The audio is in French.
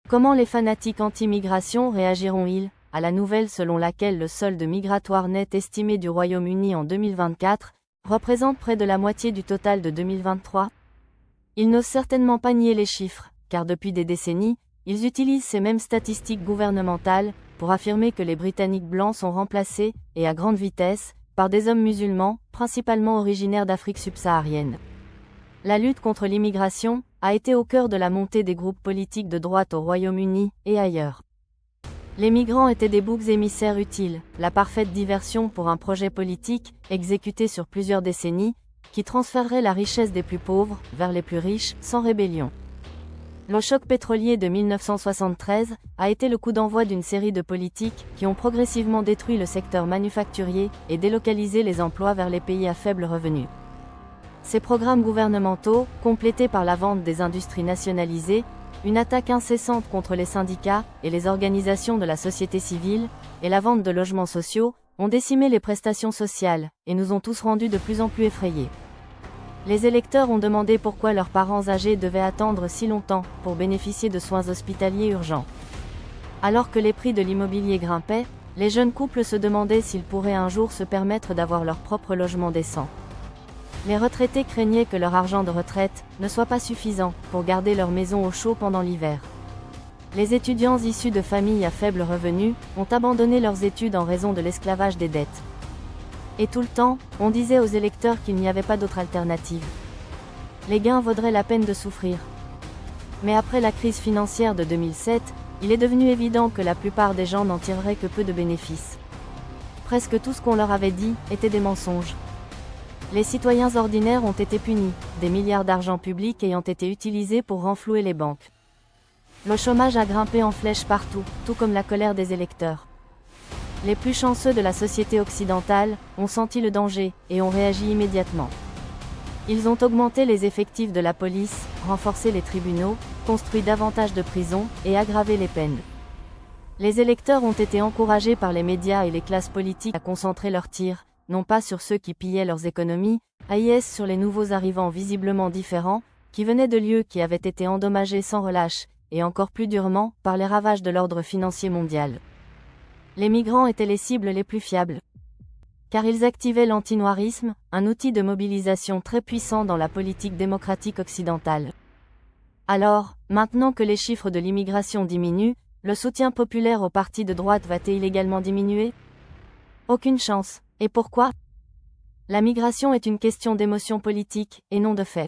Comment les fanatiques anti-migration réagiront-ils à la nouvelle selon laquelle le solde migratoire net estimé du Royaume-Uni en 2024 représente près de la moitié du total de 2023? Ils n'osent certainement pas nier les chiffres, car depuis des décennies, ils utilisent ces mêmes statistiques gouvernementales pour affirmer que les Britanniques blancs sont remplacés, et à grande vitesse, par des hommes musulmans, principalement originaires d'Afrique subsaharienne. La lutte contre l'immigration a été au cœur de la montée des groupes politiques de droite au Royaume-Uni et ailleurs. Les migrants étaient des boucs émissaires utiles, la parfaite diversion pour un projet politique, exécuté sur plusieurs décennies, qui transférerait la richesse des plus pauvres vers les plus riches, sans rébellion. Le choc pétrolier de 1973 a été le coup d'envoi d'une série de politiques qui ont progressivement détruit le secteur manufacturier et délocalisé les emplois vers les pays à faible revenu. Ces programmes gouvernementaux, complétés par la vente des industries nationalisées, une attaque incessante contre les syndicats et les organisations de la société civile, et la vente de logements sociaux, ont décimé les prestations sociales, et nous ont tous rendus de plus en plus effrayés. Les électeurs ont demandé pourquoi leurs parents âgés devaient attendre si longtemps pour bénéficier de soins hospitaliers urgents. Alors que les prix de l'immobilier grimpaient, les jeunes couples se demandaient s'ils pourraient un jour se permettre d'avoir leur propre logement décent. Les retraités craignaient que leur argent de retraite ne soit pas suffisant pour garder leur maison au chaud pendant l'hiver. Les étudiants issus de familles à faible revenu ont abandonné leurs études en raison de l'esclavage des dettes. Et tout le temps, on disait aux électeurs qu'il n'y avait pas d'autre alternative. Les gains vaudraient la peine de souffrir. Mais après la crise financière de 2007, il est devenu évident que la plupart des gens n'en tireraient que peu de bénéfices. Presque tout ce qu'on leur avait dit était des mensonges. Les citoyens ordinaires ont été punis, des milliards d'argent public ayant été utilisés pour renflouer les banques. Le chômage a grimpé en flèche partout, tout comme la colère des électeurs. Les plus chanceux de la société occidentale ont senti le danger et ont réagi immédiatement. Ils ont augmenté les effectifs de la police, renforcé les tribunaux, construit davantage de prisons et aggravé les peines. Les électeurs ont été encouragés par les médias et les classes politiques à concentrer leurs tirs, non pas sur ceux qui pillaient leurs économies, mais sur les nouveaux arrivants visiblement différents, qui venaient de lieux qui avaient été endommagés sans relâche, et encore plus durement, par les ravages de l'ordre financier mondial. Les migrants étaient les cibles les plus fiables. Car ils activaient l'antinoirisme, un outil de mobilisation très puissant dans la politique démocratique occidentale. Alors, maintenant que les chiffres de l'immigration diminuent, le soutien populaire aux partis de droite va-t-il également diminuer? Aucune chance. Et pourquoi? La migration est une question d'émotion politique, et non de fait.